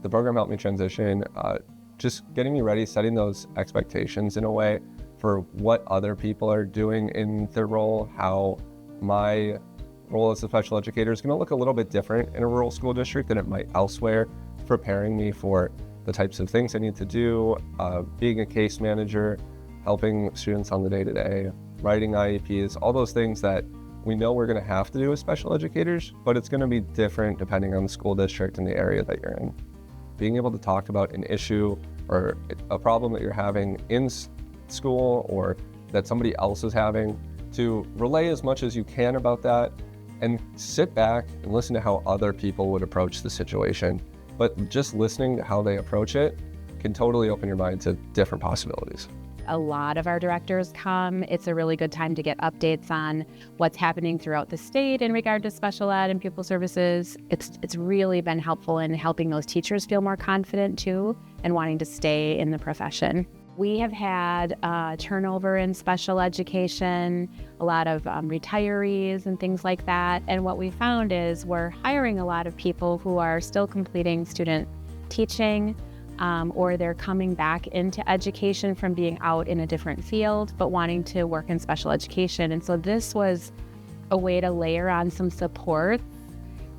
The program helped me transition, just getting me ready, setting those expectations in a way for what other people are doing in their role, how my role as a special educator is going to look a little bit different in a rural school district than it might elsewhere, preparing me for the types of things I need to do, being a case manager, helping students on the day-to-day, writing IEPs, all those things that we know we're going to have to do as special educators, but it's going to be different depending on the school district and the area that you're in. Being able to talk about an issue or a problem that you're having in school or that somebody else is having, to relay as much as you can about that and sit back and listen to how other people would approach the situation. But just listening to how they approach it can totally open your mind to different possibilities. A lot of our directors come. It's a really good time to get updates on what's happening throughout the state in regard to special ed and pupil services. It's really been helpful in helping those teachers feel more confident too and wanting to stay in the profession. We have had turnover in special education, a lot of retirees and things like that. And what we found is we're hiring a lot of people who are still completing student teaching, or they're coming back into education from being out in a different field, but wanting to work in special education. And so this was a way to layer on some support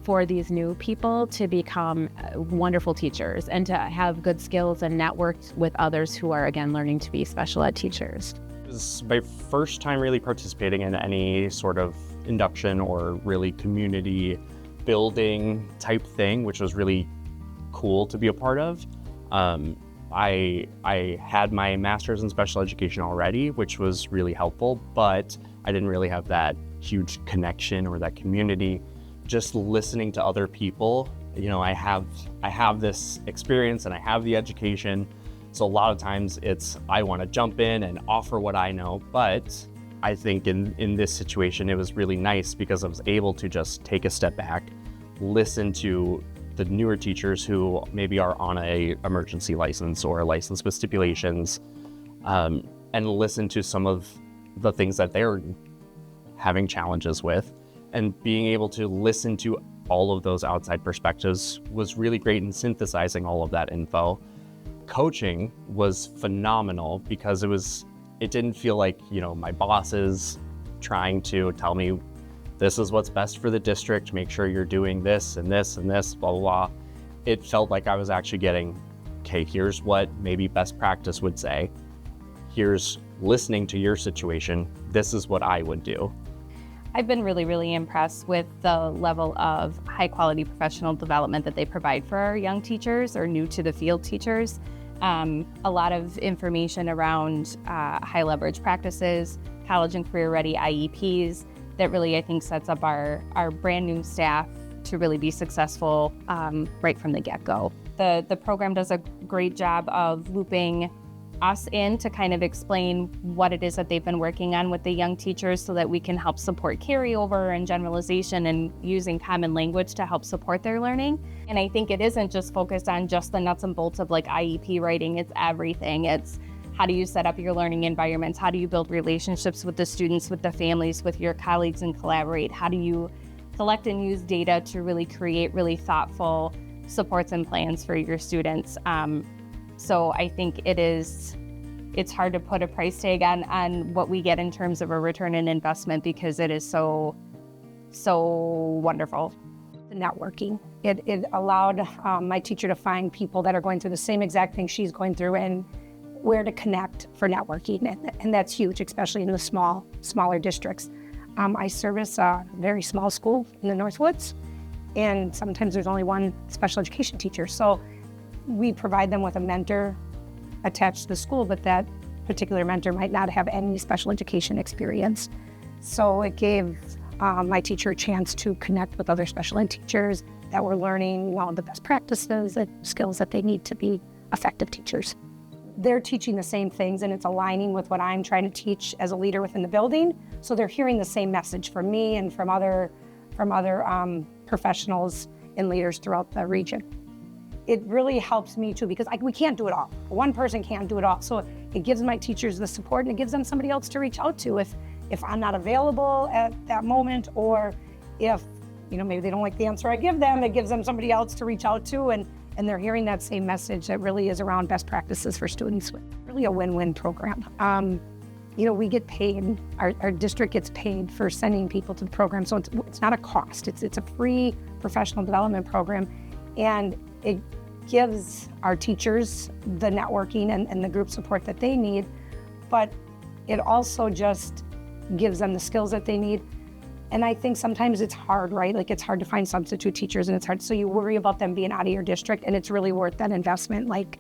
for these new people to become wonderful teachers and to have good skills and network with others who are, again, learning to be special ed teachers. This is my first time really participating in any sort of induction or really community building type thing, which was really cool to be a part of. I had my master's in special education already, which was really helpful, but I didn't really have that huge connection or that community. Just listening to other people, you know, I have this experience and I have the education. So a lot of times I want to jump in and offer what I know. But I think in this situation, it was really nice because I was able to just take a step back, listen to the newer teachers who maybe are on a emergency license or a license with stipulations, and listen to some of the things that they're having challenges with. And being able to listen to all of those outside perspectives was really great in synthesizing all of that info. Coaching was phenomenal because it didn't feel like, you know, my boss is trying to tell me this is what's best for the district, make sure you're doing this and this and this, blah, blah, blah. It felt like I was actually getting, okay, here's what maybe best practice would say. Here's listening to your situation. This is what I would do. I've been really, really impressed with the level of high quality professional development that they provide for our young teachers or new to the field teachers. A lot of information around high leverage practices, college and career ready IEPs that really, I think, sets up our brand new staff to really be successful right from the get-go. The program does a great job of looping us in to kind of explain what it is that they've been working on with the young teachers so that we can help support carryover and generalization and using common language to help support their learning. And I think it isn't just focused on just the nuts and bolts of like IEP writing, it's everything. It's how do you set up your learning environments? How do you build relationships with the students, with the families, with your colleagues and collaborate? How do you collect and use data to really create really thoughtful supports and plans for your students? So I think it's hard to put a price tag on what we get in terms of a return on investment because it is so wonderful. The networking. It allowed my teacher to find people that are going through the same exact thing she's going through and where to connect for networking. And that's huge, especially in the smaller districts. I service a very small school in the Northwoods, and sometimes there's only one special education teacher. So we provide them with a mentor attached to the school, but that particular mentor might not have any special education experience. So it gave my teacher a chance to connect with other special ed teachers that were learning the best practices and skills that they need to be effective teachers. They're teaching the same things and it's aligning with what I'm trying to teach as a leader within the building. So they're hearing the same message from me and from other professionals and leaders throughout the region. It really helps me too because we can't do it all. One person can't do it all. So it gives my teachers the support and it gives them somebody else to reach out to if I'm not available at that moment, or if maybe they don't like the answer I give them, it gives them somebody else to reach out to and and they're hearing that same message that really is around best practices for students. Really a win-win program. We get paid, our district gets paid for sending people to the program, so it's not a cost. It's a free professional development program, and it gives our teachers the networking and the group support that they need, but it also just gives them the skills that they need. And I think sometimes it's hard, right? Like it's hard to find substitute teachers and it's hard. So you worry about them being out of your district, and it's really worth that investment, like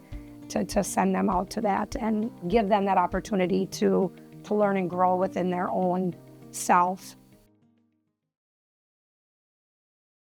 to send them out to that and give them that opportunity to learn and grow within their own self